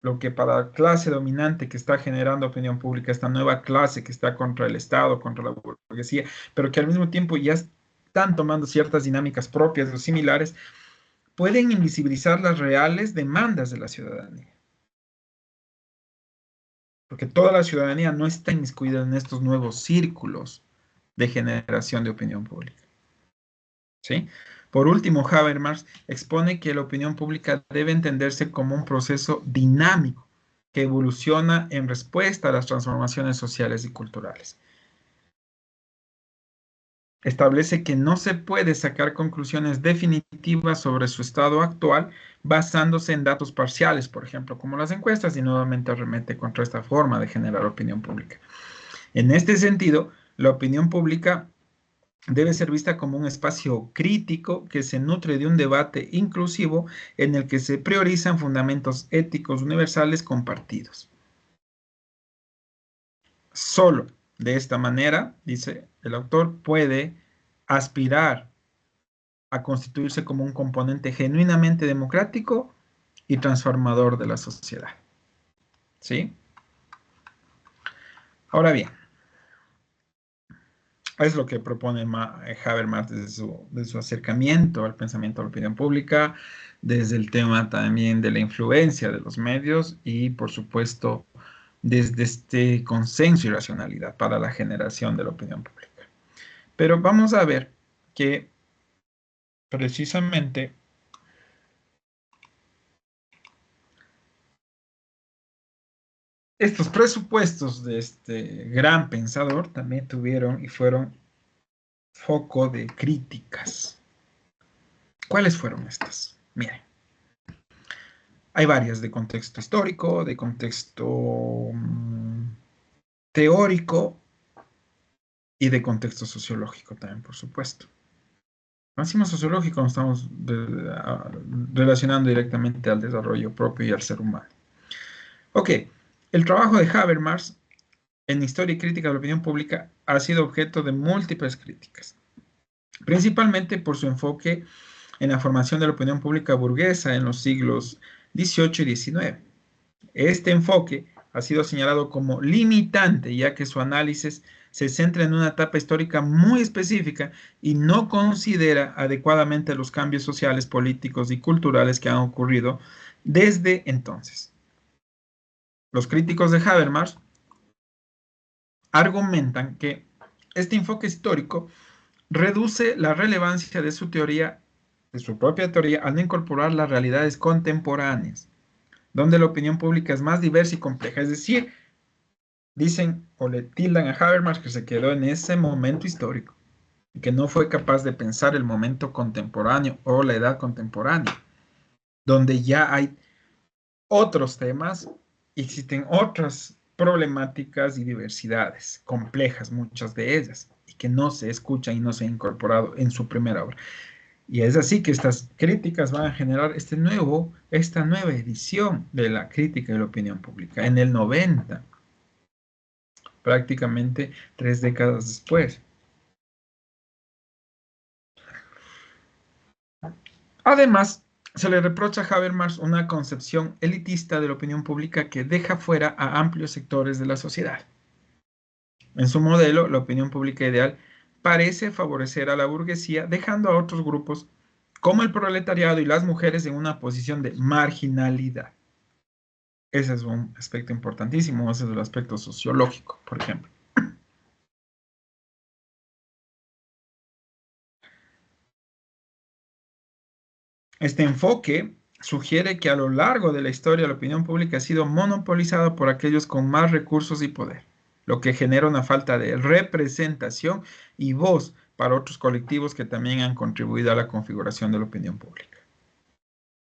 lo que para la clase dominante que está generando opinión pública, esta nueva clase que está contra el Estado, contra la burguesía, pero que al mismo tiempo ya están tomando ciertas dinámicas propias o similares, pueden invisibilizar las reales demandas de la ciudadanía. Porque toda la ciudadanía no está inmiscuida en estos nuevos círculos de generación de opinión pública. ¿Sí? Por último, Habermas expone que la opinión pública debe entenderse como un proceso dinámico que evoluciona en respuesta a las transformaciones sociales y culturales. Establece que no se puede sacar conclusiones definitivas sobre su estado actual basándose en datos parciales, por ejemplo, como las encuestas, y nuevamente arremete contra esta forma de generar opinión pública. En este sentido, la opinión pública debe ser vista como un espacio crítico que se nutre de un debate inclusivo en el que se priorizan fundamentos éticos universales compartidos. Solo de esta manera, dice el autor, puede aspirar a constituirse como un componente genuinamente democrático y transformador de la sociedad. ¿Sí? Ahora bien, es lo que propone Habermas desde su acercamiento al pensamiento de la opinión pública, desde el tema también de la influencia de los medios y, por supuesto, desde este consenso y racionalidad para la generación de la opinión pública. Pero vamos a ver que precisamente, estos presupuestos de este gran pensador también tuvieron y fueron foco de críticas. ¿Cuáles fueron estas? Miren, hay varias de contexto histórico, de contexto teórico y de contexto sociológico también, por supuesto. Máximo sociológico nos estamos relacionando directamente al desarrollo propio y al ser humano. Ok, el trabajo de Habermas en Historia y Crítica de la Opinión Pública ha sido objeto de múltiples críticas, principalmente por su enfoque en la formación de la opinión pública burguesa en los siglos XVIII y XIX. Este enfoque ha sido señalado como limitante, ya que su análisis se centra en una etapa histórica muy específica y no considera adecuadamente los cambios sociales, políticos y culturales que han ocurrido desde entonces. Los críticos de Habermas argumentan que este enfoque histórico reduce la relevancia de su teoría, de su propia teoría, al no incorporar las realidades contemporáneas, donde la opinión pública es más diversa y compleja. Es decir, dicen o le tildan a Habermas que se quedó en ese momento histórico y que no fue capaz de pensar el momento contemporáneo o la edad contemporánea, donde ya hay otros temas, existen otras problemáticas y diversidades complejas, muchas de ellas, y que no se escuchan y no se han incorporado en su primera obra. Y es así que estas críticas van a generar esta nueva edición de la crítica de la opinión pública en el 90, prácticamente 3 décadas después. Además, se le reprocha a Habermas una concepción elitista de la opinión pública que deja fuera a amplios sectores de la sociedad. En su modelo, la opinión pública ideal parece favorecer a la burguesía, dejando a otros grupos, como el proletariado y las mujeres, en una posición de marginalidad. Ese es un aspecto importantísimo, ese es el aspecto sociológico, por ejemplo. Este enfoque sugiere que a lo largo de la historia la opinión pública ha sido monopolizada por aquellos con más recursos y poder, lo que genera una falta de representación y voz para otros colectivos que también han contribuido a la configuración de la opinión pública.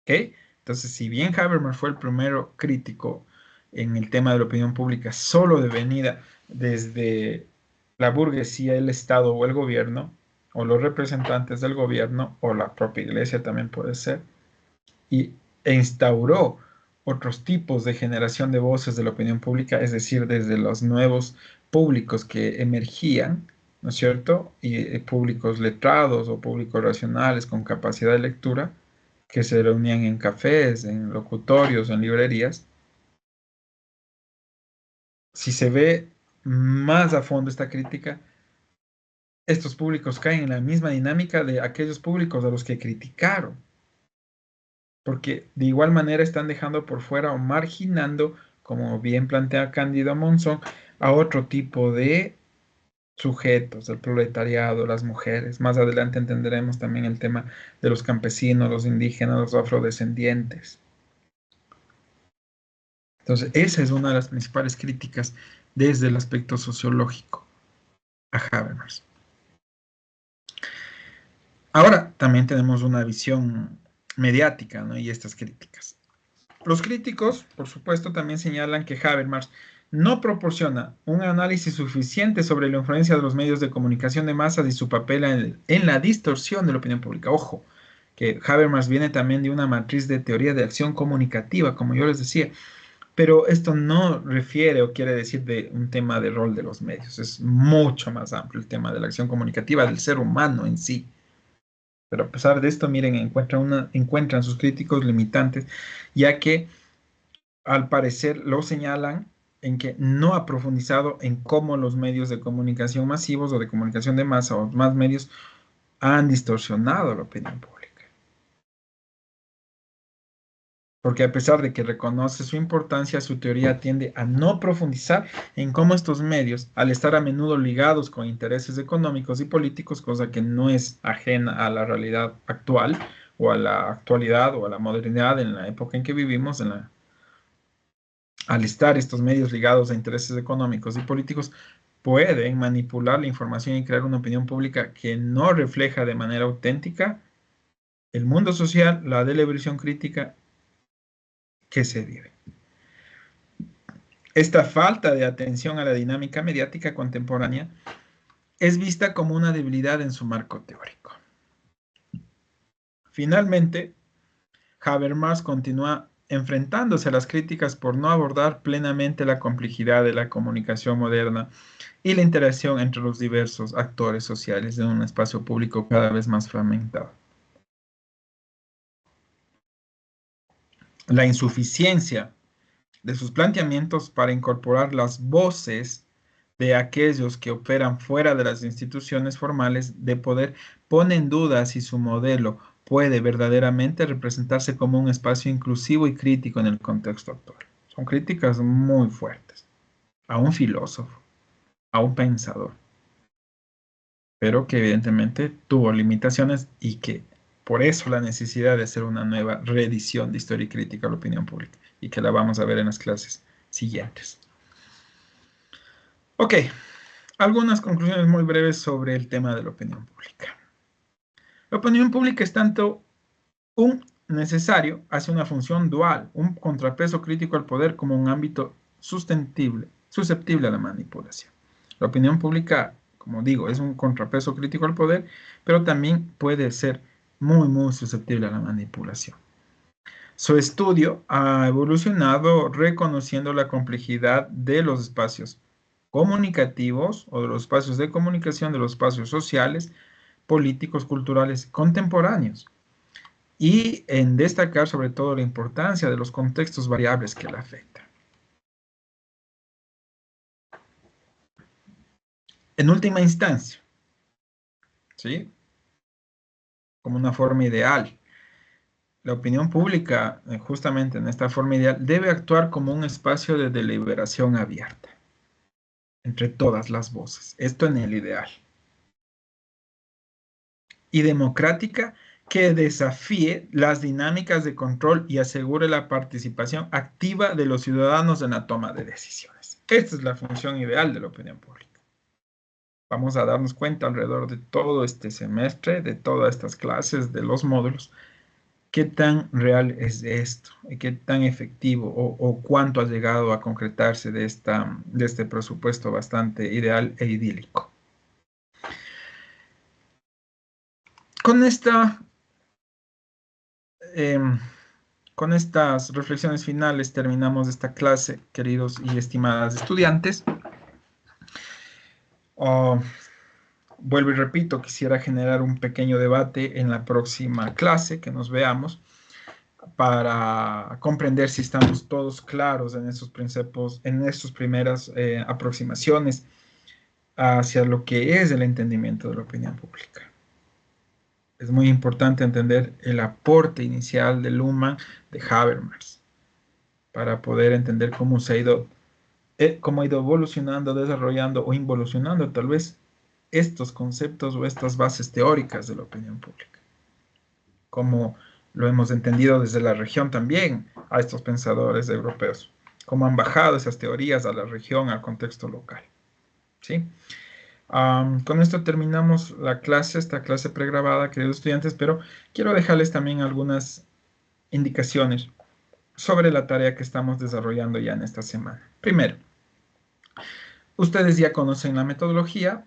¿Ok? Entonces, si bien Habermas fue el primero crítico en el tema de la opinión pública, solo devenida desde la burguesía, el Estado o el gobierno, o los representantes del gobierno, o la propia iglesia también puede ser, e instauró otros tipos de generación de voces de la opinión pública, es decir, desde los nuevos públicos que emergían, ¿no es cierto? Y públicos letrados o públicos racionales con capacidad de lectura, que se reunían en cafés, en locutorios, en librerías. Si se ve más a fondo esta crítica, estos públicos caen en la misma dinámica de aquellos públicos a los que criticaron, porque de igual manera están dejando por fuera o marginando, como bien plantea Cándido Monzón, a otro tipo de sujetos, el proletariado, las mujeres. Más adelante entenderemos también el tema de los campesinos, los indígenas, los afrodescendientes. Entonces, esa es una de las principales críticas desde el aspecto sociológico a Habermas. Ahora también tenemos una visión mediática, ¿no? Y estas críticas. Los críticos, por supuesto, también señalan que Habermas no proporciona un análisis suficiente sobre la influencia de los medios de comunicación de masas y su papel en la distorsión de la opinión pública. Ojo, que Habermas viene también de una matriz de teoría de acción comunicativa, como yo les decía, pero esto no refiere o quiere decir de un tema de rol de los medios, es mucho más amplio el tema de la acción comunicativa del ser humano en sí. Pero a pesar de esto, miren, encuentran sus críticos limitantes, ya que al parecer lo señalan en que no ha profundizado en cómo los medios de comunicación masivos o de comunicación de masa o más medios han distorsionado la opinión pública. Porque a pesar de que reconoce su importancia, su teoría tiende a no profundizar en cómo estos medios, al estar a menudo ligados con intereses económicos y políticos, cosa que no es ajena a la realidad actual o a la actualidad o a la modernidad en la época en que vivimos, Al estar estos medios ligados a intereses económicos y políticos, pueden manipular la información y crear una opinión pública que no refleja de manera auténtica el mundo social, la deliberación crítica que se vive. Esta falta de atención a la dinámica mediática contemporánea es vista como una debilidad en su marco teórico. Finalmente, Habermas continúa enfrentándose a las críticas por no abordar plenamente la complejidad de la comunicación moderna y la interacción entre los diversos actores sociales en un espacio público cada vez más fragmentado. La insuficiencia de sus planteamientos para incorporar las voces de aquellos que operan fuera de las instituciones formales de poder pone en duda si su modelo puede verdaderamente representarse como un espacio inclusivo y crítico en el contexto actual. Son críticas muy fuertes a un filósofo, a un pensador, pero que evidentemente tuvo limitaciones y que por eso la necesidad de hacer una nueva reedición de Historia y Crítica a la Opinión Pública, y que la vamos a ver en las clases siguientes. Ok, algunas conclusiones muy breves sobre el tema de la opinión pública. La opinión pública es tanto un necesario, hace una función dual, un contrapeso crítico al poder como un ámbito susceptible a la manipulación. La opinión pública, como digo, es un contrapeso crítico al poder, pero también puede ser muy, muy susceptible a la manipulación. Su estudio ha evolucionado reconociendo la complejidad de los espacios comunicativos o de los espacios de comunicación, de los espacios sociales, políticos, culturales contemporáneos, y en destacar sobre todo la importancia de los contextos variables que la afectan. En última instancia, ¿sí? Como una forma ideal, la opinión pública, justamente en esta forma ideal, debe actuar como un espacio de deliberación abierta entre todas las voces. Esto en el ideal. Y democrática que desafíe las dinámicas de control y asegure la participación activa de los ciudadanos en la toma de decisiones. Esta es la función ideal de la opinión pública. Vamos a darnos cuenta alrededor de todo este semestre, de todas estas clases, de los módulos, qué tan real es esto, y qué tan efectivo o cuánto ha llegado a concretarse de este presupuesto bastante ideal e idílico. Con em, con estas reflexiones finales terminamos esta clase, queridos y estimadas estudiantes. Vuelvo y repito, quisiera generar un pequeño debate en la próxima clase, que nos veamos, para comprender si estamos todos claros en estos principios, en estas primeras aproximaciones hacia lo que es el entendimiento de la opinión pública. Es muy importante entender el aporte inicial de Luhmann, de Habermas, para poder entender cómo cómo ha ido evolucionando, desarrollando o involucionando tal vez estos conceptos o estas bases teóricas de la opinión pública. Como lo hemos entendido desde la región también a estos pensadores europeos, cómo han bajado esas teorías a la región, al contexto local. ¿Sí? Con esto terminamos la clase, esta clase pregrabada, queridos estudiantes, pero quiero dejarles también algunas indicaciones sobre la tarea que estamos desarrollando ya en esta semana. Primero, ustedes ya conocen la metodología,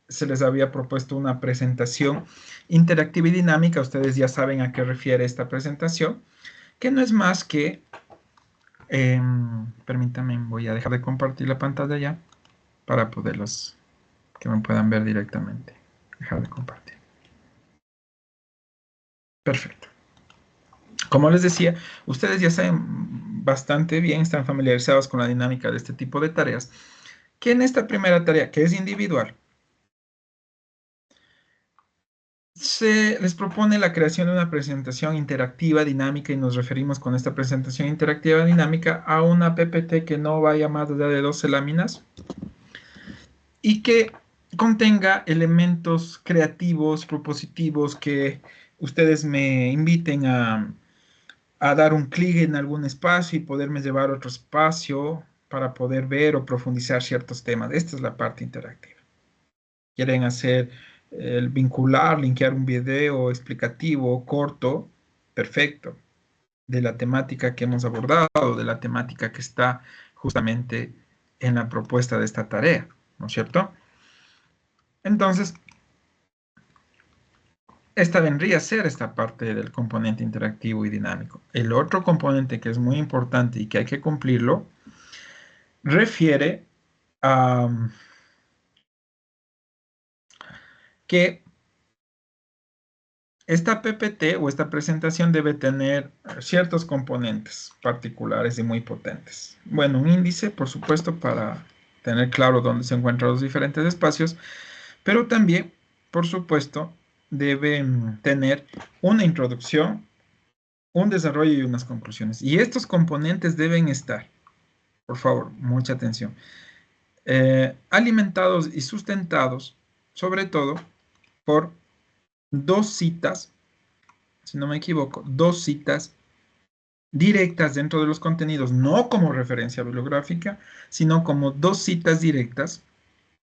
se les había propuesto una presentación interactiva y dinámica, ustedes ya saben a qué refiere esta presentación, que no es más que, permítanme, voy a dejar de compartir la pantalla ya para poderlos, que me puedan ver directamente. Dejar de compartir. Perfecto. Como les decía, ustedes ya saben bastante bien, están familiarizados con la dinámica de este tipo de tareas, que en esta primera tarea, que es individual, se les propone la creación de una presentación interactiva dinámica y nos referimos con esta presentación interactiva dinámica a una PPT que no vaya más allá de 12 láminas y que contenga elementos creativos, propositivos que ustedes me inviten a dar un clic en algún espacio y poderme llevar a otro espacio para poder ver o profundizar ciertos temas. Esta es la parte interactiva. Quieren hacer el vincular, linkear un video explicativo corto, perfecto, de la temática que hemos abordado, de la temática que está justamente en la propuesta de esta tarea, ¿no es cierto? Entonces, esta vendría a ser esta parte del componente interactivo y dinámico. El otro componente que es muy importante y que hay que cumplirlo, refiere a que esta PPT o esta presentación debe tener ciertos componentes particulares y muy potentes. Bueno, un índice, por supuesto, para tener claro dónde se encuentran los diferentes espacios, pero también, por supuesto, deben tener una introducción, un desarrollo y unas conclusiones. Y estos componentes deben estar, por favor, mucha atención, alimentados y sustentados, sobre todo, por dos citas, si no me equivoco, dos citas directas dentro de los contenidos, no como referencia bibliográfica, sino como dos citas directas,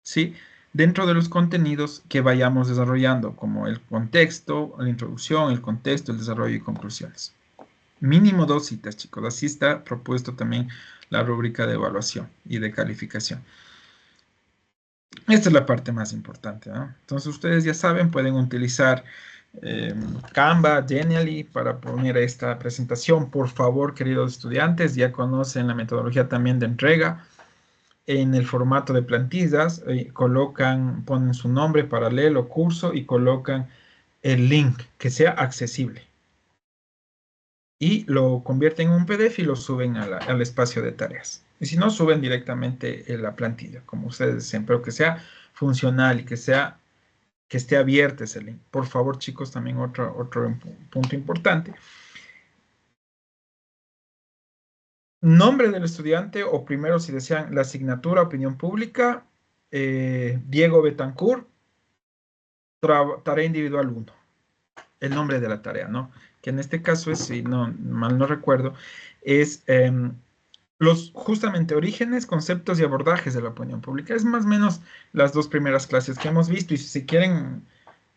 ¿sí? Dentro de los contenidos que vayamos desarrollando, como el contexto, la introducción, el contexto, el desarrollo y conclusiones. Mínimo dos citas, chicos. Así está propuesto también la rúbrica de evaluación y de calificación. Esta es la parte más importante, ¿no? Entonces ustedes ya saben, pueden utilizar Canva, Genially para poner esta presentación. Por favor, queridos estudiantes, ya conocen la metodología también de entrega. En el formato de plantillas, ponen su nombre, paralelo, curso y colocan el link que sea accesible. Y lo convierten en un PDF y lo suben al espacio de tareas. Y si no, suben directamente en la plantilla, como ustedes deseen, pero que sea funcional y que esté abierto ese link. Por favor, chicos, también otro punto importante. Nombre del estudiante o primero, si desean, la asignatura opinión pública, Diego Betancourt, tarea individual 1, el nombre de la tarea, ¿no? Que en este caso es, si no, mal no recuerdo, es los justamente orígenes, conceptos y abordajes de la opinión pública. Es más o menos las dos primeras clases que hemos visto y si quieren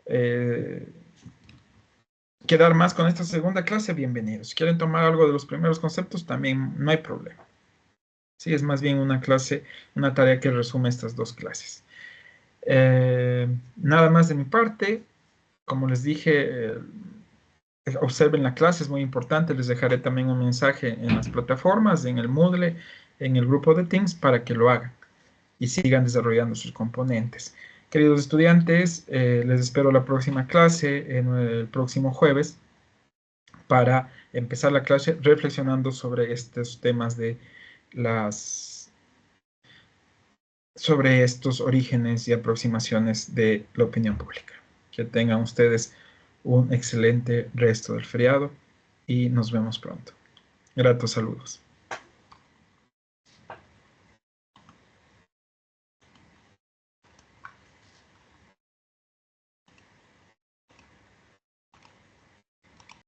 eh, quedar más con esta segunda clase, bienvenidos. Si quieren tomar algo de los primeros conceptos, también no hay problema. Sí, es más bien una clase, una tarea que resume estas dos clases. Nada más de mi parte. Como les dije, observen la clase, es muy importante. Les dejaré también un mensaje en las plataformas, en el Moodle, en el grupo de Teams, para que lo hagan y sigan desarrollando sus componentes. Queridos estudiantes, les espero la próxima clase, en el próximo jueves, para empezar la clase reflexionando sobre estos temas de sobre estos orígenes y aproximaciones de la opinión pública. Que tengan ustedes un excelente resto del feriado y nos vemos pronto. Gratos saludos.